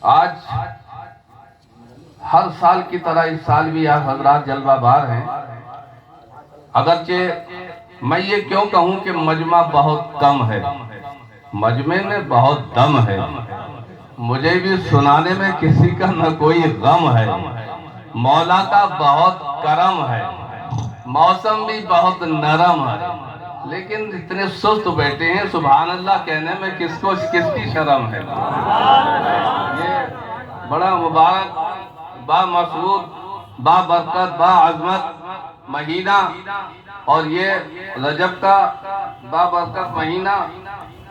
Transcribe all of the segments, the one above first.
آج ہر سال کی طرح اس سال بھی آپ حضرات جلوہ بار ہیں. اگرچہ میں یہ کیوں کہوں کہ مجمع بہت کم ہے، مجمع میں بہت دم ہے. مجھے بھی سنانے میں کسی کا نہ کوئی غم ہے. مولا کا بہت کرم ہے، موسم بھی بہت نرم ہے، لیکن اتنے سست بیٹھے ہیں سبحان اللہ کہنے میں کس کی شرم ہے. یہ بڑا مبارک، با مسعود، با برکت، با عظمت مہینہ، اور یہ رجب کا با برکت مہینہ.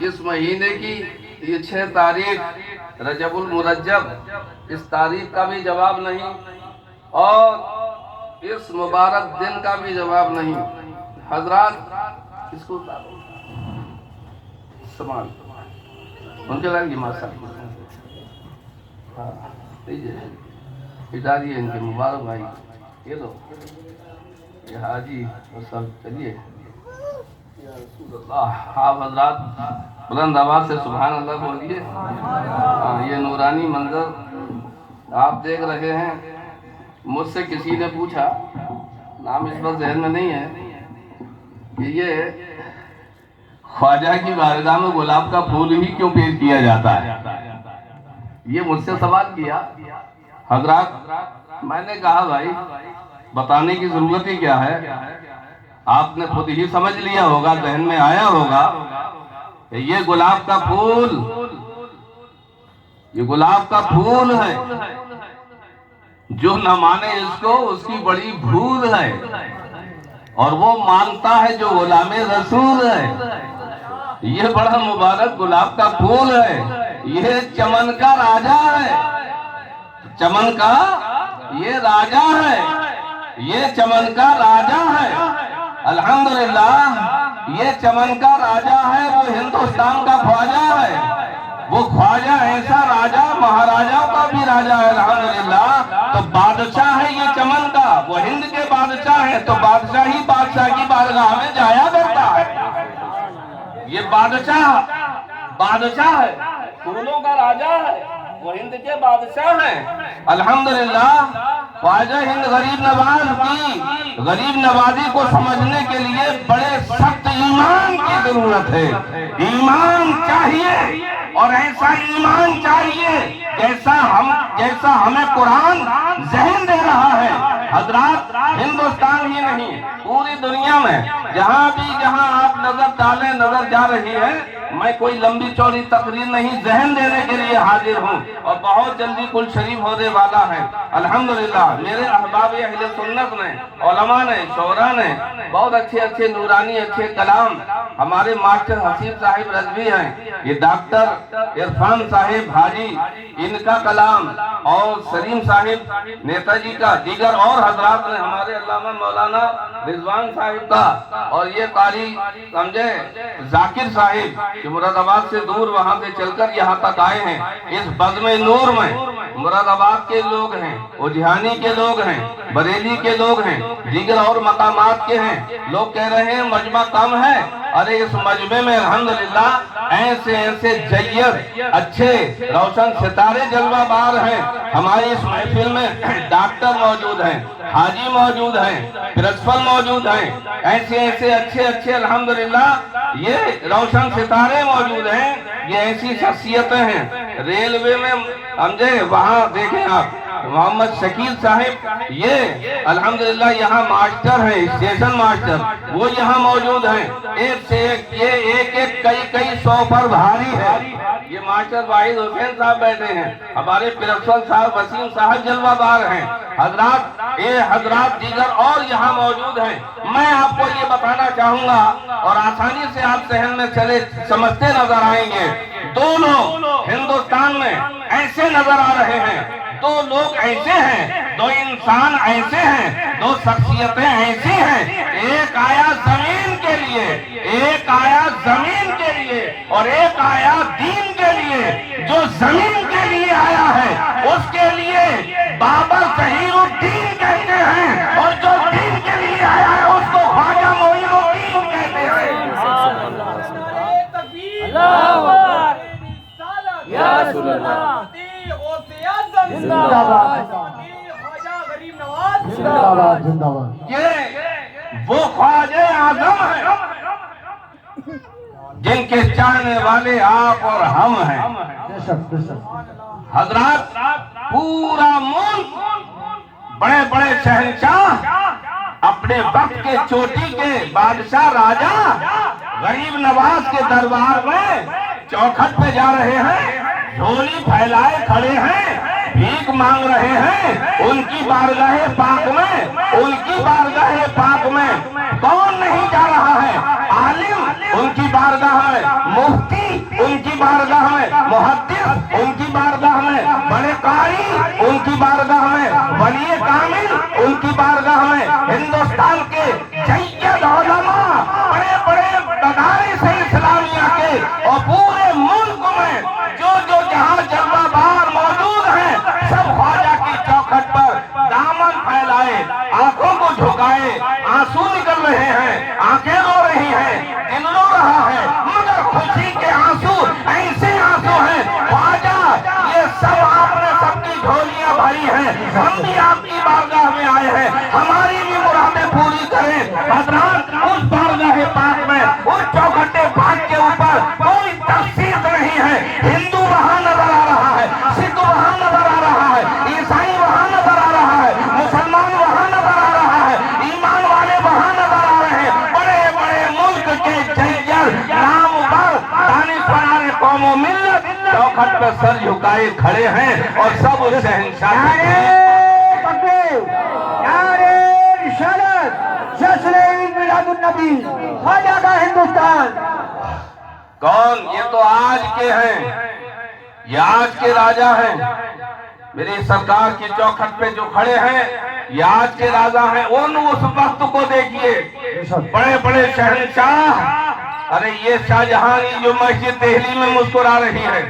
اس مہینے کی یہ 6 تاریخ رجب المرجب، اس تاریخ کا بھی جواب نہیں اور اس مبارک دن کا بھی جواب نہیں. حضرات اس کو سامان ان کے لائن کی ماسا اداری ہے ان کے مبارک بھائی. یہ لو یہ حاجی وصل چلیے. آپ حضرات بلند آواز سے سبحان اللہ بولیے. یہ نورانی منظر آپ دیکھ رہے ہیں. مجھ سے کسی نے پوچھا، نام اس وقت ذہن میں نہیں ہے، کہ یہ خواجہ کی بارگاہ میں گلاب کا پھول ہی کیوں پیش کیا جاتا ہے. یہ مجھ سے سوال کیا. حضرات میں نے کہا بھائی بتانے کی ضرورت ہی کیا ہے، آپ نے خود ہی سمجھ لیا ہوگا، ذہن میں آیا ہوگا کہ یہ گلاب کا پھول، یہ گلاب کا پھول ہے. جو نہ مانے اس کو اس کی بڑی بھول ہے، اور وہ مانتا ہے جو غلام رسول ہے. یہ بڑا مبارک گلاب کا پھول ہے. یہ چمن کا راجہ ہے، چمن کا یہ راجہ ہے، یہ چمن کا راجہ ہے. الحمدللہ یہ چمن کا راجہ ہے، وہ ہندوستان کا خواجہ ہے. وہ خواجہ ایسا راجہ مہاراجہ کا بھی راجہ ہے. الحمدللہ تو بادشاہ ہے یہ چمن کا. وہ ہند کے بادشاہ ہے تو بادشاہ ہی بادشاہ کی بارگاہ میں جایا کرتا ہے. یہ بادشاہ ہے، پھولوں کا راجہ ہے، وہ ہند کے بادشاہ ہیں. الحمدللہ خواجہ ہند غریب نواز کی غریب نوازی کو سمجھنے کے لیے بڑے سخت ایمان کی ضرورت ہے. ایمان چاہیے، اور ایسا ایمان چاہیے جیسا ہمیں قرآن ذہن دے رہا ہے. حضرات ہندوستان ہی نہیں پوری دنیا میں جہاں آپ نظر ڈالیں نظر جا رہی ہے. میں کوئی لمبی چوڑی تقریر نہیں، ذہن دینے کے لیے حاضر ہوں، اور بہت جلدی کل شریف ہونے والا ہے. الحمدللہ میرے احباب اہل سنت نے، علماء نے، شعراء نے بہت اچھے نورانی اچھے کلام. ہمارے ماسٹر حسیب صاحب رضوی ہیں، یہ ڈاکٹر عرفان صاحب حاجی، ان کا کلام، اور سلیم صاحب نیتا جی کا، دیگر اور حضرات نے، ہمارے علامہ مولانا رضوان صاحب کا، اور یہ قاری سمجھے ذاکر صاحب کہ مراد آباد سے دور وہاں سے چل کر یہاں تک آئے ہیں. اس بزم نور میں مراد آباد کے لوگ ہیں، اجھانی کے لوگ ہیں، بریلی کے لوگ ہیں، دیگر اور مقامات کے ہیں. لوگ کہہ رہے ہیں مجمع کم ہے. ارے اس مجمع میں الحمدللہ ایسے جید اچھے روشن ستارے جلوہ بار ہیں. ہماری اس محفل میں ڈاکٹر موجود ہیں، حاجی موجود ہیں، پرنسپل موجود ہیں، ایسے اچھے الحمدللہ یہ روشن ستارے موجود ہیں. یہ ایسی شخصیتیں ہیں. ریلوے میں سمجھے وہاں دیکھیں آپ محمد شکیل صاحب، یہ الحمدللہ یہاں ماسٹر ہیں، اسٹیشن ماسٹر، وہ یہاں موجود ہیں. ایک سے ایک یہ کئی سو پر بھاری ہے. یہ ماسٹر واحد حسین صاحب بیٹھے ہیں. ہمارے پرنسپل صاحب وسیم صاحب جلوہ بار ہیں. حضرات دیگر اور یہاں موجود ہیں. میں آپ کو یہ بتانا چاہوں گا، اور آسانی سے آپ ذہن میں چلے سمجھتے نظر آئیں گے. دو لوگ ہندوستان میں ایسے نظر آ رہے ہیں، دو لوگ ایسے ہیں، دو انسان ایسے ہیں، دو شخصیتیں ایسی ہیں. ایک آیا زمین کے لیے، ایک آیا زمین کے لیے، اور ایک آیا دین کے لیے. جو زمین کے لیے آیا ہے اس کے لیے بابر ظہیر الدین کہتے ہیں، اور جو دین کے لیے آیا ہے اس کو خواجہ معین الدین کہتے ہیں. اللہ یا رسول اللہ زندہ باد خواجہ غریب نواز زندہ باد زندہ باد یہ وہ خواجہ اعظم ہیں جن کے چاہنے والے آپ اور ہم ہیں۔ بے شک بے شک حضرات پورا ملک بڑے بڑے شہنشاہ اپنے وقت کے چوٹی کے بادشاہ راجہ غریب نواز کے دربار میں چوکھٹ پہ جا رہے ہیں، جھولی پھیلائے کھڑے ہیں، بھیک مانگ رہے ہیں ان کی بارگاہ پاک میں، ان کی بارگاہ پاک میں کون نہیں جا رہا ہے؟ عالم ان کی بارگاہ میں، مفتی ان کی بارگاہ میں، محدث ان کی بارگاہ میں، بڑے قاری ان کی بارگاہ میں، ولی کامل ان کی بارگاہ میں، ہندوستان کے جید علماء بڑے بڑے مدارس اسلامیہ کے اور پورے ملک میں جو جہاں جلوہ بار موجود ہیں سب خواجہ کی چوکھٹ پر دامن پھیلائے، آنکھوں کو جھکائے، آنسو نکل رہے ہیں، آنکھیں رو رہی ہیں، دل رو رہا ہے، مگر خوشی کے آنسو ایسے آنسو ہیں خواجہ یہ سب آپ نے سب کی جھولیاں بھری ہیں، ہم بھی آپ کی بارگاہ میں آئے ہیں، ہماری بھی مرادیں پوری کریں۔ حضرات اس بارگاہ پاک میں اس چوکھٹے پاک کے اوپر کوئی تفصیل نہیں ہے، ہندو وہاں نظر آ رہا ہے، سکھ وہاں نظر آ رہا ہے، عیسائی وہاں نظر آ رہا ہے، مسلمان وہاں نظر آ رہا ہے، ایمان والے وہاں نظر آ رہے ہیں، بڑے بڑے ملک کے جیل نام پر دانشوران قوم و ملت چوکھٹ پہ سر جھکائے کھڑے ہیں اور سب اس شہنشاہ جشن عید میلاد النبی خواجہ کا ہندوستان کون؟ یہ تو آج کے ہیں، یہ آج کے راجہ ہیں، میری سرکار کی چوکھٹ پہ جو کھڑے ہیں یہ آج کے راجہ ہیں۔ ان اس وقت کو دیکھیے بڑے بڑے شہنشاہ، ارے یہ شاہجہانی جو مسجد دہلی میں مسکرا رہی ہے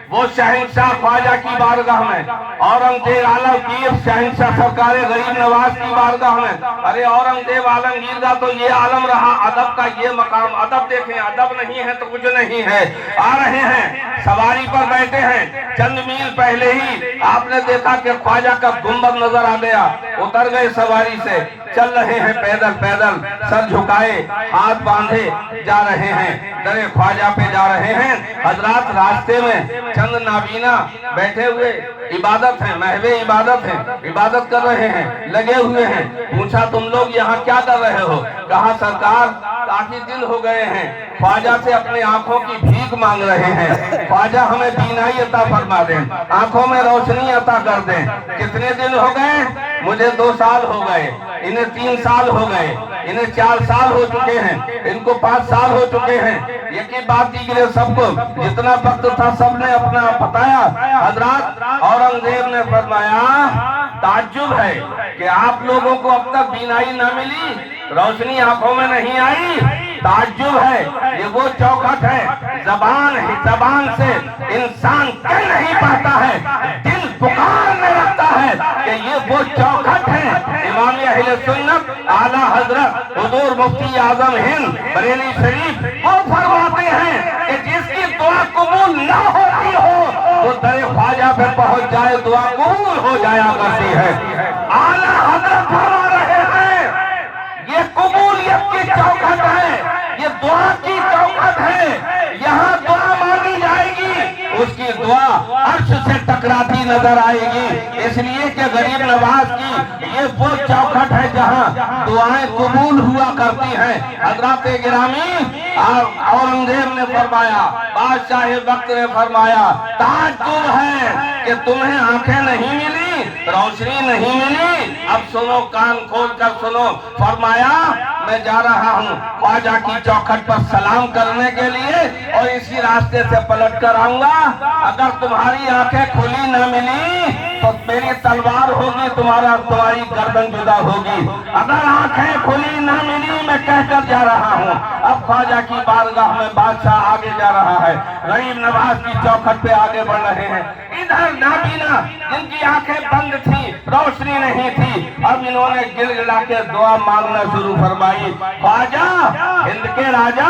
وہ شہنشاہ خواجہ کی بارگاہ میں، اورنگزیب عالمگیر شہنشاہ سرکار غریب نواز کی بارگاہ میں، ارے اورنگزیب عالمگیر کا تو یہ عالم رہا، ادب کا یہ مقام، ادب دیکھیں، ادب نہیں ہے تو کچھ نہیں ہے۔ آ رہے ہیں سواری پر بیٹھے ہیں، چند میل پہلے ہی آپ نے دیکھا کہ خواجہ کا گنبد نظر آ گیا، اتر گئے سواری سے، چل رہے ہیں پیدل پیدل، سر جھکائے ہاتھ باندھے جا رہے ہیں، در خواجہ پہ جا رہے ہیں۔ حضرات راستے میں چند نابینا بیٹھے ہوئے عبادت ہیں، محو عبادت ہیں، عبادت کر رہے ہیں، لگے ہوئے ہیں۔ پوچھا تم لوگ یہاں کیا کر رہے ہو؟ کہا سرکار کافی دن ہو گئے ہیں خواجہ سے اپنی آنکھوں کی بھیک مانگ رہے ہیں، خواجہ ہمیں بینائی عطا فرما دیں، آنکھوں میں روشنی عطا کر دیں۔ کتنے دن ہو گئے؟ مجھے 2 سال ہو گئے، انہیں 3 سال ہو گئے، انہیں 4 سال ہو چکے ہیں، ان کو 5 سال ہو چکے ہیں۔ یقین بات دیگرے سب کو جتنا وقت تھا سب نے اپنا بتایا۔ حضرات اورنگزیب نے فرمایا تعجب ہے کہ آپ لوگوں کو اب تک بینائی نہ ملی، روشنی آنکھوں میں نہیں آئی، تعجب ہے، یہ وہ چوکھٹ ہے زبان سے انسان کہہ نہیں پاتا ہے، دل پکارنے لگتا ہے کہ یہ وہ چوکھٹ ہے۔ امام اہل سنت اعلیٰ حضرت حضور مفتی اعظم ہند بریلی شریف وہ فرماتے ہیں کہ جس کی دعا قبول نہ ہوتی ہو تو در خواجہ پہ پہنچ جائے دعا قبول ہو جایا کرتی ہے۔ اعلیٰ حضرت فرما رہے ہیں یہ قبولیت کی چوکھٹ ہے، یہ دعا کی چوکھٹ ہے، یہاں دعا مانگی جائے گی، اس کی دعا عرش سے ٹکراتی نظر آئے گی، اس لیے کہ غریب نواز کی یہ وہ چوکھٹ ہے جہاں دعائیں قبول ہوا کرتی ہیں۔ حضرات گرامی اورنگزیب نے فرمایا، بادشاہ وقت نے فرمایا تعجب ہے کہ تمہیں آنکھیں نہیں ملی، روشنی نہیں ملی، اب سنو، کان کھول کر سنو۔ فرمایا میں جا رہا ہوں خواجہ کی چوکھٹ پر سلام کرنے کے لیے اور اسی راستے سے پلٹ کر آؤں گا، اگر تمہاری آنکھیں کھلی نہ ملی تو میری تلوار ہوگی، تمہاری گردن جدا ہوگی، اگر آنکھیں کھلی نہ ملی میں کہہ کر جا رہا ہوں۔ اب خواجہ کی بارگاہ میں بادشاہ آگے جا رہا ہے، غریب نواز کی چوکھٹ پہ آگے بڑھ رہے ہیں، ادھر نابینا جن کی آنکھیں بند تھی، روشنی نہیں تھی، اب انہوں نے گڑ گڑا کے دعا مانگنا شروع فرمائی۔ خواجہ ہند کے راجہ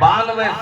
92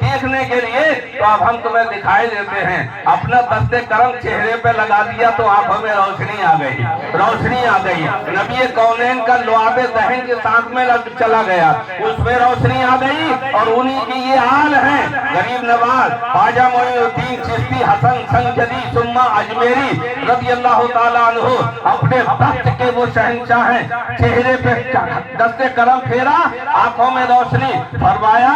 دیکھنے کے لیے تو اب ہم تمہیں دکھائی دیتے ہیں. اپنا دست کرم چہرے پہ لگا دیا تو آنکھوں میں روشنی آ گئی, روشنی آ گئی. نبی کونین کا لعاب دہن کے ساتھ میں چلا گیا, اس میں روشنی آ گئی. اور انہی کی یہ حال ہے غریب نواز خواجہ معین الدین چشتی حسن سنجدی ثم اجمیری رضی اللہ تعالیٰ عنہ. اپنے وقت کے وہ شہنشاہ ہیں. چہرے پہ دست کرم پھیرا, آنکھوں میں روشنی. فرمایا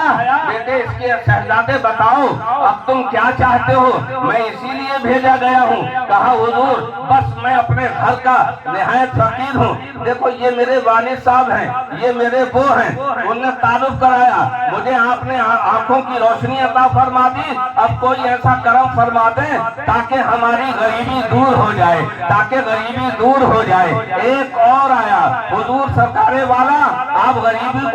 بیٹے اس کے شہزادے بتاؤ اب تم کیا چاہتے ہو؟ میں اسی لیے بھیجا گیا ہوں. کہا حضور بس میں اپنے گھر کا نہایت فقیر ہوں. دیکھو یہ میرے والد صاحب ہیں, یہ میرے وہ ہیں. انہوں نے تعارف کرایا, مجھے آپ نے آنکھوں کی روشنی عطا فرما دی. اب کوئی ایسا کرم فرما دیں تاکہ ہماری غریبی دور ہو جائے, تاکہ غریبی دور ہو جائے. ایک اور آیا, حضور سرکار والا آپ غریبی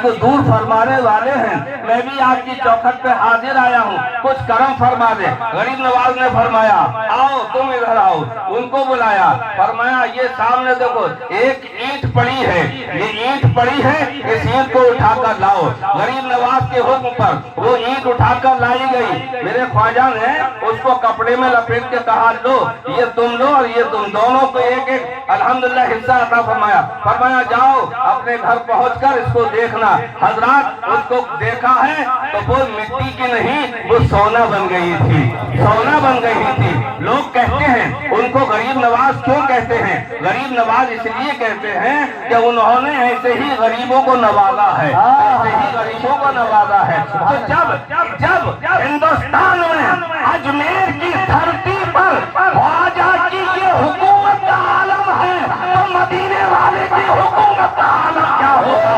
کو دور فرمانے والے ہیں, میں بھی آپ کی چوکھٹ پہ حاضر آیا ہوں, کچھ کرم فرما دے. غریب نواز نے فرمایا آؤ تم ادھر آؤ. ان کو بلایا, فرمایا یہ سامنے دیکھو ایک اینٹ پڑی ہے, یہ اینٹ پڑی ہے, اس اینٹ کو اٹھا کر لاؤ. غریب نواز کے حکم پر وہ اینٹ اٹھا کر لائی گئی. میرے خواجہ نے اس کو کپڑے میں لپیٹ کے کہا لو یہ تم لو اور یہ تم دونوں کو ایک ایک الحمدللہ حصہ عطا فرمایا. فرمایا جاؤ اپنے گھر پہنچ کر اس کو دیکھنا. حضرات اس کو دیکھا ہے تو وہ مٹی کی نہیں, وہ سونا بن گئی تھی, سونا بن گئی تھی. لوگ کہتے ہیں ان کو غریب نواز کیوں کہتے ہیں؟ غریب نواز اس لیے کہتے ہیں کہ انہوں نے ایسے ہی غریبوں کو نوازا ہے, ایسے ہی غریبوں کو نوازا ہے. تو جب ہندوستان میں اجمیر کی دھرتی پر خواجہ کی یہ حکومت کا عالم ہے تو مدینے والے کی حکومت کا عالم کیا ہوگا؟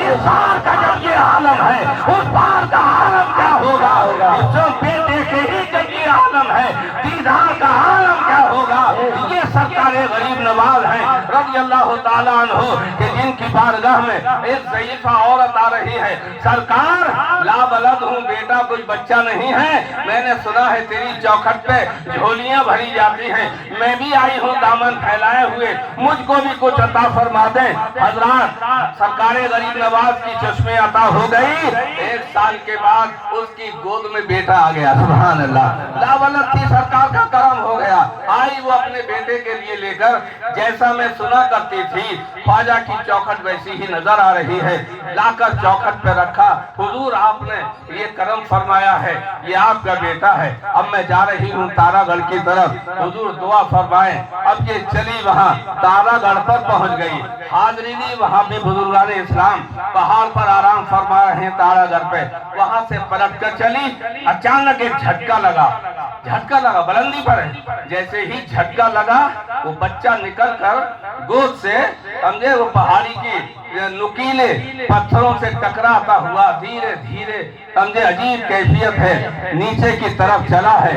اس بار کا جب یہ عالم ہے اس بار کا عالم کیا ہوگا؟ جو بیٹے کے ہی کا یہ عالم ہے دیدار کا عالم کیا ہوگا؟ یہ سرکار غریب نواز ہیں رضی اللہ تعالیٰ عنہ کہ جن کی بارگاہ میں ایک ضعیفہ عورت آ رہی ہے. سرکار لا بلد ہوں بیٹا, کوئی بچہ نہیں ہے, میں نے سنا ہے تیری چوکھٹ پہ جھولیاں بھری جاتی ہیں, میں بھی آئی ہوں دامن پھیلائے ہوئے, مجھ کو بھی کچھ عطا فرما دیں. حضرات سرکار غریب نواز کی چشمے عطا ہو گئی. 1 سال کے بعد اس کی گود میں بیٹا آ گیا. سبحان اللہ, لا ولد تھی, سرکار کا کرم ہو گیا. آئی وہ اپنے بیٹے کے لیے لے کر, جیسا میں سنا کرتی تھی خواجہ کی چوکھٹ ویسی ہی نظر آ رہی ہے. لا کر چوکھٹ پہ رکھا. حضور آپ نے یہ کرم فرمایا ہے, یہ آپ کا بیٹا ہے, اب میں جا رہی ہوں تارا گڑھ کی طرف, حضور دعا فرمائیں. اب یہ چلی وہاں تارا گڑھ پر پہنچ گئی. حاضری دی وہاں بھی بزرگان اسلام پہاڑ پر آرام فرما رہے ہیں تارا گڑھ پہ. وہاں سے پلٹ کر چلی, اچانک ایک جھٹکا لگا, جھٹکا لگا بلندی پر ہے. جیسے ہی جھٹکا لگا وہ بچہ نکل کر گود سے سمجھے وہ پہاڑی کی نکیلے پتھروں سے ٹکراتا ہوا دھیرے دھیرے سمجھے عجیب کیفیت ہے نیچے کی طرف چلا ہے.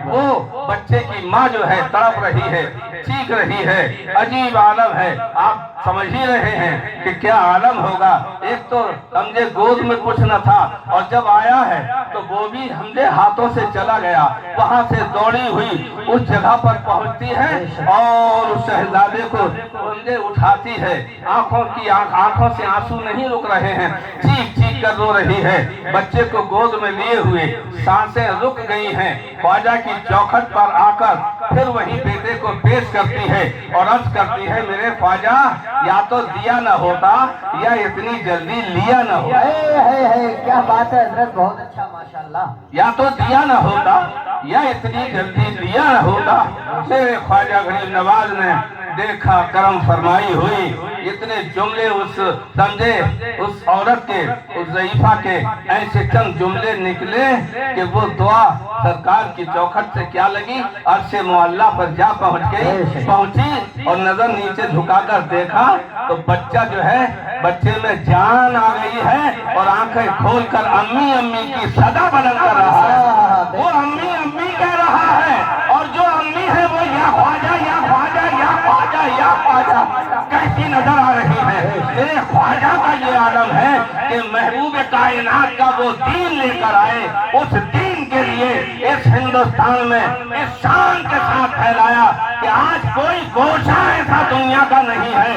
وہ بچے کی ماں جو ہے تڑپ رہی ہے, چیخ رہی ہے. عجیب عالم ہے, آپ سمجھ ہی رہے ہیں کہ کیا عالم ہوگا. ایک تو سمجھے گود میں کچھ نہ تھا, اور جب آیا ہے تو وہ بھی ہمارے ہاتھوں سے چلا گیا. وہاں سے دوڑی ہوئی اس جگہ پر پہنچتی ہے اور اس شہزادے کو سمجھے اٹھاتی ہے. آنکھوں سے آنسو نہیں رک رہے ہیں, چیخ چیخ کر رو رہی ہے. بچے کو گود میں لیے ہوئے سانسیں رک گئی ہیں. خواجہ کی چوکھٹ پر آ کر پھر وہی بیٹے کو پیش کرتی ہے اور عرض کرتی ہے میرے خواجہ یا تو دیا نہ ہوتا یا اتنی جلدی لیا نہ ہوتا. کیا بات ہے حضرت, بہت اچھا ماشاءاللہ. یا تو دیا نہ ہوتا یا اتنی جلدی لیا نہ ہوتا. میرے خواجہ غریب نواز نے دیکھا, کرم فرمائی ہوئی. اتنے جملے اس سمجھے اس عورت کے, اس ضعیفہ کے ایسے چند جملے نکلے کہ وہ دعا سرکار کی چوکھٹ سے کیا لگی, عرش معلیٰ پر جا پہنچی اور نظر نیچے جھکا کر دیکھا تو بچہ جو ہے بچے میں جان آ گئی ہے اور آنکھیں کھول کر امی امی کی صدا بلند کر رہا ہے. وہ امی امی کہہ رہا ہے اور جو امی ہے وہ یا خواجہ یا خواجہ یا خواجہ یا خواجہ کہتی نظر آ رہی ہے. میرے خواجہ کا یہ عالم ہے کہ محبوب کائنات کا وہ دین لے کر آئے, اس دین کے لیے اس ہندوستان میں اس شان کے ساتھ پھیلایا کہ آج کوئی گوشہ ایسا دنیا کا نہیں ہے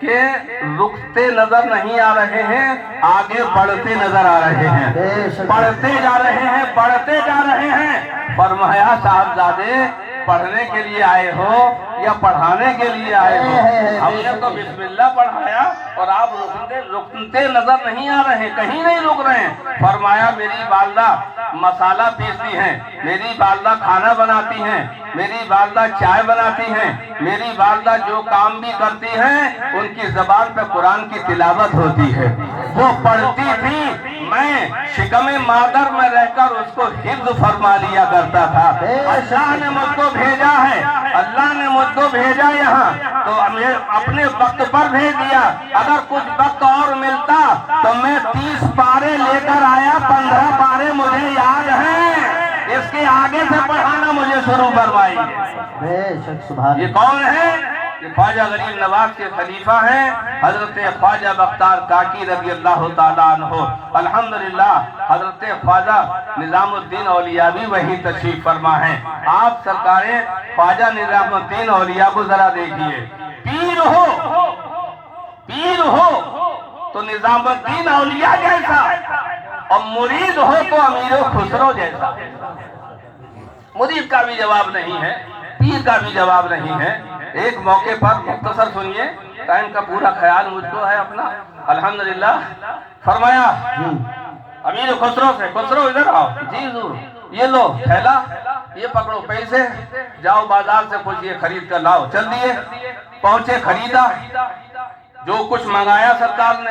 کہ رکتے نظر نہیں آ رہے ہیں، آگے بڑھتے نظر آ رہے ہیں، بڑھتے جا رہے ہیں، بڑھتے جا رہے ہیں۔ فرمایا صاحبزادے پڑھنے کے لیے آئے ہو یا پڑھانے کے لیے آئے ہو؟ ہم نے تو بسم اللہ پڑھایا اور آپ رکتے نظر نہیں آ رہے ہیں، کہیں نہیں رک رہے ہیں۔ فرمایا میری والدہ مسالہ پیستی ہیں، میری والدہ کھانا بناتی ہیں، میری والدہ چائے بناتی ہیں، میری والدہ جو کام بھی کرتی ہیں ان کی زبان پہ قرآن کی تلاوت ہوتی ہے، وہ پڑھتی تھی، میں شکم مادر میں رہ کر اس کو حفظ فرما لیا کرتا تھا۔ اللہ نے مجھ کو بھیجا ہے، اللہ نے مجھ کو بھیجا یہاں تو اپنے وقت پر بھیج دیا۔ اگر کچھ وقت اور ملتا تو میں 30 پارے لے کر آیا، 15 پارے مجھے یاد ہیں، اس کے آگے سے پڑھانا مجھے شروع فرمائیے۔ بے شک سبحان یہ کون ہے؟ یہ خواجہ غریب نواز کے خلیفہ ہیں، حضرت خواجہ بختار کاکی رضی اللہ تعالیٰ عنہ۔ الحمدللہ حضرت خواجہ نظام الدین اولیاء بھی وہی تشریف فرما ہیں۔ آپ سرکاریں خواجہ نظام الدین اولیاء کو ذرا دیکھیے، پیر ہو تو نظام الدین اولیاء جیسا اور مرید ہو تو امیر خسرو جیسا۔ مرید کا بھی جواب نہیں ہے، پیر کا بھی جواب نہیں ہے۔ ایک موقع پر مختصر سنیے، ٹائم کا پورا خیال مجھ کو ہے اپنا۔ الحمدللہ فرمایا امیر خسرو سے، خسرو ادھر آؤ، جی حضور، یہ لو تھیلا، یہ پکڑو پیسے، جاؤ بازار سے کچھ یہ خرید کر لاؤ۔ چل دیے، پہنچے، خریدا جو کچھ منگایا سرکار نے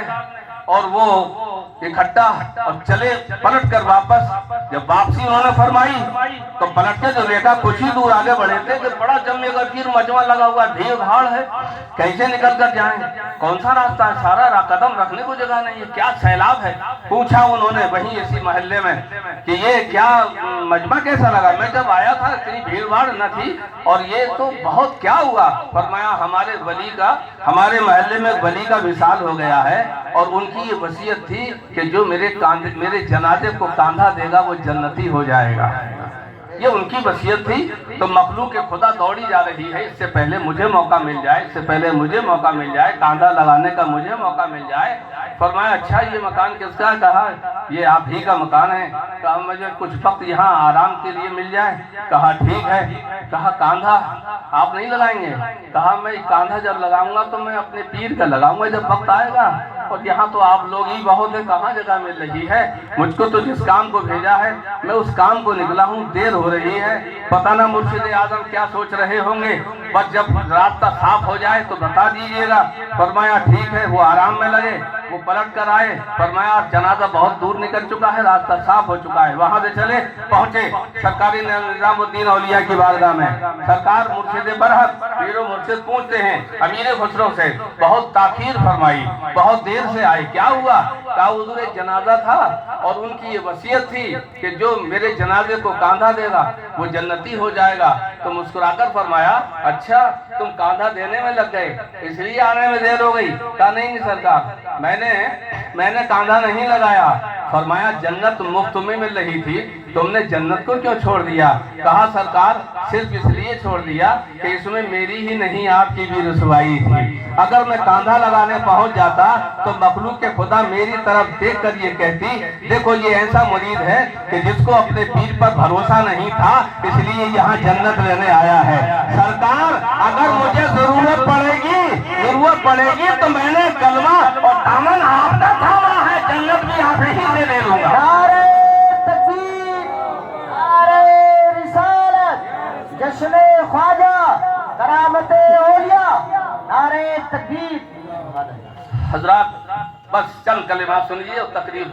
اور وہ اکٹھا اور چلے پلٹ کر واپس۔ جب واپسی انہوں نے فرمائی تو پلٹ کے جو دیکھا کچھ ہی دور آگے بڑھے تھے کہ بڑا جمع غفیر مجمع لگا ہوا، بھیڑ بھاڑ ہے، کیسے نکل کر جائیں، کون سا راستہ ہے، سارا قدم رکھنے کو جگہ نہیں ہے، کیا سیلاب ہے۔ پوچھا انہوں نے وہیں اسی محلے میں کہ یہ کیا مجمع کیسا لگا؟ میں جب آیا تھا اتنی بھیڑ بھاڑ نہ تھی، اور یہ تو بہت کیا ہوا؟ فرمایا ہمارے ولی کا، ہمارے محلے میں ولی کا وصال ہو گیا ہے اور ان کی یہ وصیت تھی کہ جو میرے جنازے کو کاندھا دے گا وہ جنتی ہو جائے گا۔ یہ ان کی وصیت تھی۔ تو مخلوق خدا دوڑی جا رہی ہے، اس سے پہلے مجھے موقع مل جائے، اس سے پہلے مجھے موقع مل جائے، کاندھا لگانے کا مجھے موقع مل جائے۔ فرمایا اچھا یہ مکان کس کا ہے؟ کہا یہ آپ ہی کا مکان ہے۔ کہا مجھے کچھ وقت یہاں آرام کے لیے مل جائے۔ کہا ٹھیک ہے۔ کہا کاندھا آپ نہیں لگائیں گے؟ کہا میں کاندھا جب لگاؤں گا تو میں اپنے پیر کا لگاؤں گا جب وقت آئے گا، اور یہاں تو آپ لوگ ہی بہت ہیں، کہاں جگہ مل رہی ہے؟ مجھ کو تو جس کام کو بھیجا ہے میں اس کام کو نکلا ہوں، دیر ہو رہی ہے، پتہ نہ مرشد اعظم کیا سوچ رہے ہوں گے، بس جب راستہ صاف ہو جائے تو بتا دیجئے گا۔ فرمایا ٹھیک ہے۔ وہ آرام میں لگے، وہ پلٹ کر آئے، فرمایا جنازہ بہت دور نکل چکا ہے، راستہ صاف ہو چکا ہے۔ وہاں سے چلے پہنچے سرکاری نظام الدین اولیاء کی بارگاہ میں۔ سرکار مرشد برحق پیر و مرشد پوچھتے ہیں امیر خسرو سے، بہت تاخیر فرمائی، بہت دیر سے آئے، کیا ہوا؟ کہا حضور ایک جنازہ تھا اور ان کی یہ وصیت تھی کہ جو میرے جنازے کو کاندھا دے گا وہ جنتی ہو جائے گا۔ تو مسکرا کر فرمایا اچھا تم کاندھا دینے میں لگ گئے اس لیے آنے میں دیر ہو گئی؟ کہا نہیں سرکار، میں نے کاندھا نہیں لگایا۔ فرمایا جنت مفت میں مل رہی تھی، تم نے جنت کو کیوں چھوڑ دیا؟ کہا سرکار صرف اس لیے چھوڑ دیا کہ اس میں میری ہی نہیں آپ کی بھی رسوائی تھی۔ اگر میں کاندھا لگانے پہنچ جاتا تو مخلوق کے خدا میری طرف دیکھ کر یہ کہتی دیکھو یہ ایسا مرید ہے کہ جس کو اپنے پیر پر بھروسہ نہیں تھا اس لیے یہاں جنت لینے آیا ہے۔ سرکار اگر مجھے ضرورت پڑے گی تو میں نے کلمہ اور دامن آپ کا تھاما ہے، جنت بھی آپ ہی سے لے لوں گا۔ نعرہ تکبیر، نعرہ رسالت، جشن خواجہ، کرامت اولیاء، نعرہ تکبیر۔ حضرات بس چند کلمات سنیے اور تقریر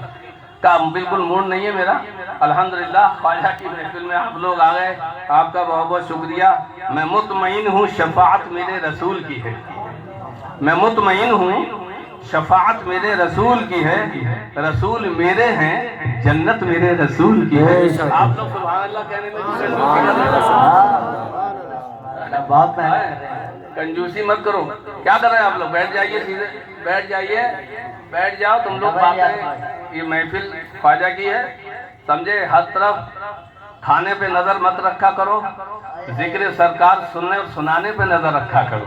کا بالکل موڈ نہیں ہے میرا۔ الحمدللہ خواجہ کی محفل میں آپ لوگ آ گئے، آپ کا بہت بہت شکریہ۔ میں مطمئن ہوں شفاعت میرے رسول کی ہے، میں مطمئن ہوں شفاعت میرے رسول کی ہے، رسول میرے ہیں جنت میرے رسول کی ہے۔ آپ لوگ سبحان اللہ کہنے میں بہت کنجوسی مت کرو۔ کیا کر رہے ہیں آپ لوگ؟ بیٹھ جائیے، سیدھے بیٹھ جائیے، بیٹھ جاؤ تم لوگ۔ باتیں یہ محفل خواجہ کی ہے، سمجھے؟ ہر طرف کھانے پہ نظر مت رکھا کرو، ذکر سرکار سننے اور سنانے پہ نظر رکھا کرو۔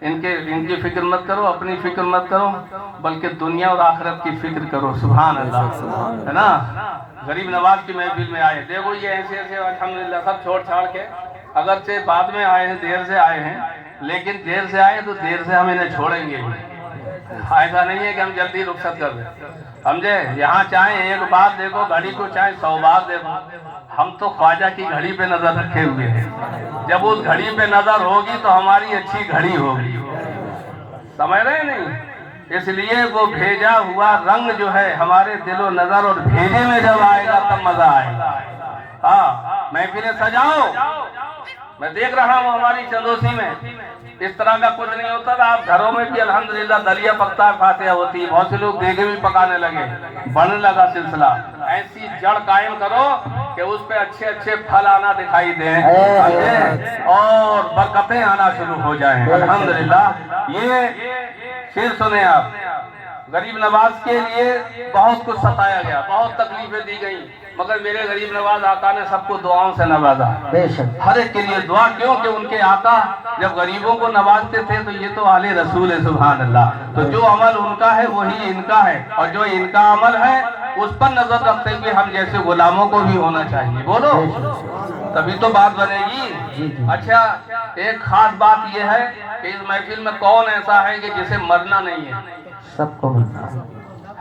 ان کی فکر مت کرو، اپنی فکر مت کرو، بلکہ دنیا اور آخرت کی فکر کرو. سبحان اللہ، ہے نا. غریب نواز کی محفل میں آئے، دیکھو یہ ایسے الحمدللہ سب چھوڑ چھاڑ کے، اگرچہ بعد میں آئے ہیں، دیر سے آئے ہیں، لیکن دیر سے آئے تو دیر سے ہم انہیں چھوڑیں گے. ایسا نہیں ہے کہ ہم جلدی رخصت کر دیں، سمجھے. یہاں چاہے ایک بات دیکھو گھڑی کو، چاہے 100 بار دیکھو، ہم تو خواجہ کی گھڑی پہ نظر رکھے ہوئے ہیں. جب اس گھڑی پہ نظر ہوگی تو ہماری اچھی گھڑی ہوگی. سمجھ رہے نہیں؟ اس لیے وہ بھیجا ہوا رنگ جو ہے ہمارے دل و نظر اور بھیجے میں جب آئے گا تب مزہ آئے گا. ہاں، محفلیں سجاؤ. میں دیکھ رہا ہوں ہماری چندوسی میں اس طرح کا کچھ نہیں ہوتا تھا. آپ گھروں میں بھی الحمدللہ دلیا پکتا ہے، فاتحہ ہوتی ہے، بہت سے لوگ دیگے بھی پکانے لگے، بڑھنے لگا سلسلہ. ایسی جڑ قائم کرو کہ اس پہ اچھے اچھے پھل آنا دکھائی دیں اور برکتیں آنا شروع ہو جائیں. الحمدللہ. یہ شعر سنیں آپ. غریب نواز کے لیے بہت کچھ ستایا گیا، بہت تکلیفیں دی گئیں، مگر میرے غریب نواز آقا نے سب کو دعاؤں سے نوازا. ہر ایک کے لیے دعا، کیوں کہ ان کے آقا جب غریبوں کو نوازتے تھے تو یہ تو آل رسول ہے. سبحان اللہ. تو جو عمل ان کا ہے وہی ان کا ہے، اور جو ان کا عمل ہے اس پر نظر رکھتے ہوئے ہم جیسے غلاموں کو بھی ہونا چاہیے. بولو، تبھی تو بات بنے گی. اچھا، ایک خاص بات یہ ہے کہ اس محفل میں کون ایسا ہے کہ جسے مرنا نہیں ہے؟ سب کو ملتا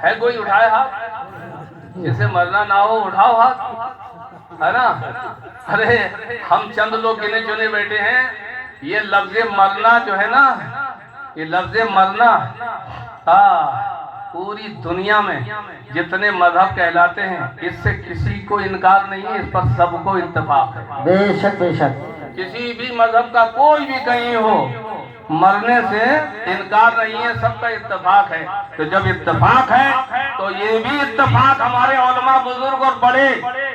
ہے کوئی اٹھائے ہاتھ؟ جسے مرنا نہ ہو اٹھاؤ ہاتھ، ہے نا. ارے ہم چند لوگ گنے چنے بیٹھے ہیں. یہ لفظ مرنا جو ہے نا، یہ لفظ مرنا پوری دنیا میں جتنے مذہب کہلاتے ہیں اس سے کسی کو انکار نہیں ہے، اس پر سب کو اتفاق ہے. بے شک بے شک. کسی بھی مذہب کا کوئی بھی کہیں ہو، مرنے سے انکار نہیں ہے، سب کا اتفاق ہے. تو جب اتفاق ہے تو یہ بھی اتفاق ہمارے علماء بزرگ اور بڑے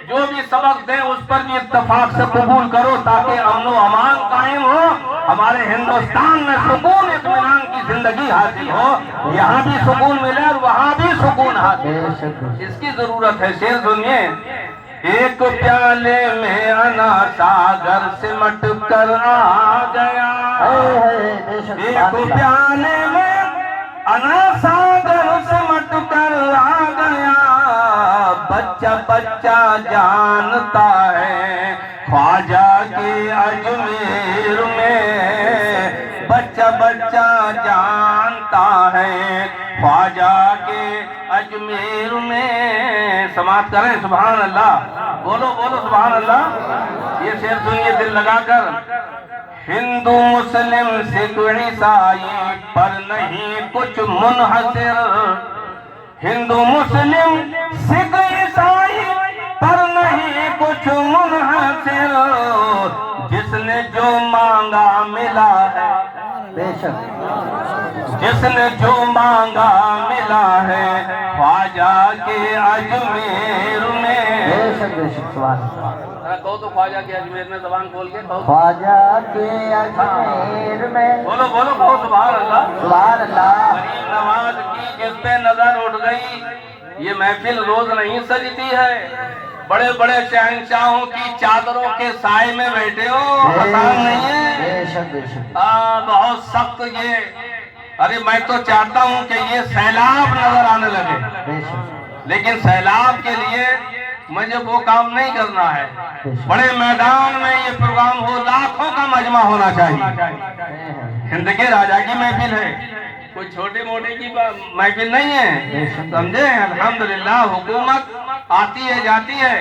جو بھی سبق دیں اس پر بھی اتفاق سے قبول کرو، تاکہ امن و امان قائم ہو، ہمارے ہندوستان میں سکون اطمینان کی زندگی حاصل ہو، یہاں بھی سکون ملے اور وہاں بھی سکون حاصل. اس کی ضرورت ہے. شعر سنیے. ایک پیالے میں انا ساگر سمٹ کر آ گیا، ایک پیالے میں انا ساگر سمٹ کر آ گیا، بچہ بچہ جانتا ہے خواجہ کے اجمیر میں، بچہ بچہ جانتا ہے خواجہ کے اجمیر میں. سماعت کریں. سبحان اللہ. بولو بولو سبحان اللہ. یہ شعر سنیے دل لگا کر. ہندو مسلم سکھ عیسائی پر نہیں کچھ منحصر، ہندو مسلم سکھ عیسائی پر نہیں کچھ منحصر، جس نے جو مانگا ملا ہے. بے شک. جس نے جو مانگا ملا ہے خواجہ کے اجمیر میں. بے شک بے شک. سبحان اللہ. کہو تو خواجہ کے اجمیر میں، زبان کھول کے کہو. خواجہ کے اجمیر میں. بولو بولو کہو. سبحان اللہ. سبحان اللہ. غریب نواز کی جس پہ نظر اٹھ گئی. یہ محفل روز نہیں سجتی ہے. بڑے بڑے شہنشاہوں کی چادروں کے سائے میں بیٹھے ہو، آسان نہیں ہے. بے شک بے شک. بہت سخت. یہ ارے میں تو چاہتا ہوں کہ یہ سیلاب نظر آنے لگے، لیکن سیلاب کے لیے مجھے وہ کام نہیں کرنا ہے. بڑے میدان میں یہ پروگرام ہو، لاکھوں کا مجمع ہونا چاہیے. ہند کے راجا کی محفل ہے، کوئی چھوٹے موٹے کی محفل نہیں ہے. سمجھے. الحمدللہ. حکومت آتی ہے جاتی ہے،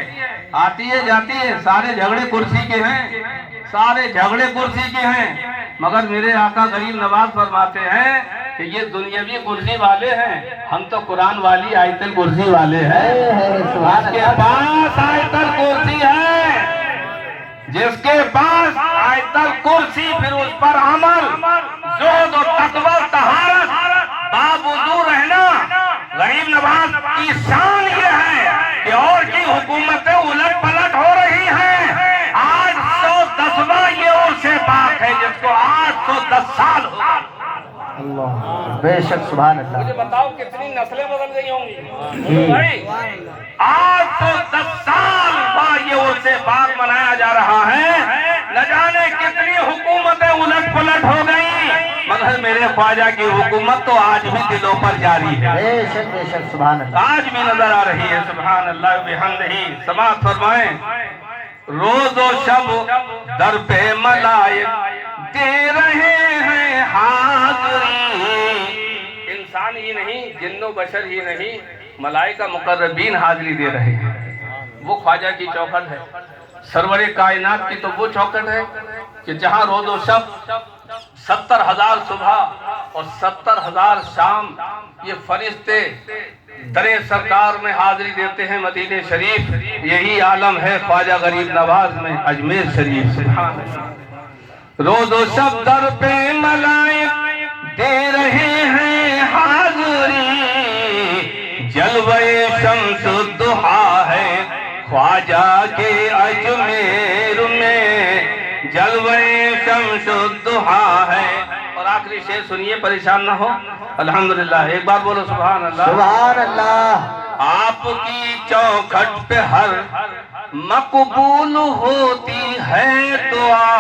آتی ہے جاتی ہے. سارے جھگڑے کرسی کے ہیں، سارے جھگڑے کرسی کے ہیں، مگر میرے آقا غریب نواز فرماتے ہیں کہ یہ دنیاوی کرسی والے ہیں، ہم تو قرآن والی آیت الکرسی والے ہیں. جس کے پاس آیت الکرسی ہے، جس کے پاس آیت الکرسی، پھر اس پر عمل، زہد و تقوی، طہارت، باوضو رہنا. غریب نواز کی شان یہ ہے کہ اور کی حکومتیں الٹ پلٹ ہو رہی ہیں، 810واں یہ عرص پاک ہے جس کو 810 سال ہو. اللہ. بے شک. سبحان اللہ. مجھے بتاؤ کتنی نسلیں بدل گئی ہوں گی بھائی. 810 سال بعد یہ عرص پاک منایا جا رہا ہے. نہ جانے کتنی حکومتیں الٹ پلٹ ہو گئی. مگر میرے خواجہ کی حکومت تو آج بھی دلوں پر جاری ہے، بے شک سبحان اللہ. آج بھی نظر آ رہی ہے. سبحان اللہ بحمدہ. سماعت فرمائیں. روز و شب در پہ ملائک دے رہے ہیں حاضری. انسان ہی نہیں، جن و بشر ہی نہیں، ملائکہ مقربین حاضری دے رہے ہیں. وہ خواجہ کی چوکھٹ ہے. سرور کائنات کی تو وہ چوکھٹ ہے کہ جہاں روز و شب 70,000 صبح اور 70,000 شام یہ فرشتے در سرکار میں حاضری دیتے ہیں مدینہ شریف. یہی عالم ہے خواجہ غریب نواز میں اجمیر شریف. سبحان اللہ. روز و شب در پہ ملائک دے رہے ہیں حاضری. جلوے شمس الضحیٰ ہے خواجہ کے اجمیر میں. جلوے شمس الضحیٰ ہے. اور آخری شعر سنیے، پریشان نہ ہو. الحمدللہ. ایک بار بولو سبحان اللہ. سبحان اللہ. آپ کی چوکھٹ پہ ہر مقبول ہوتی ہے دعا.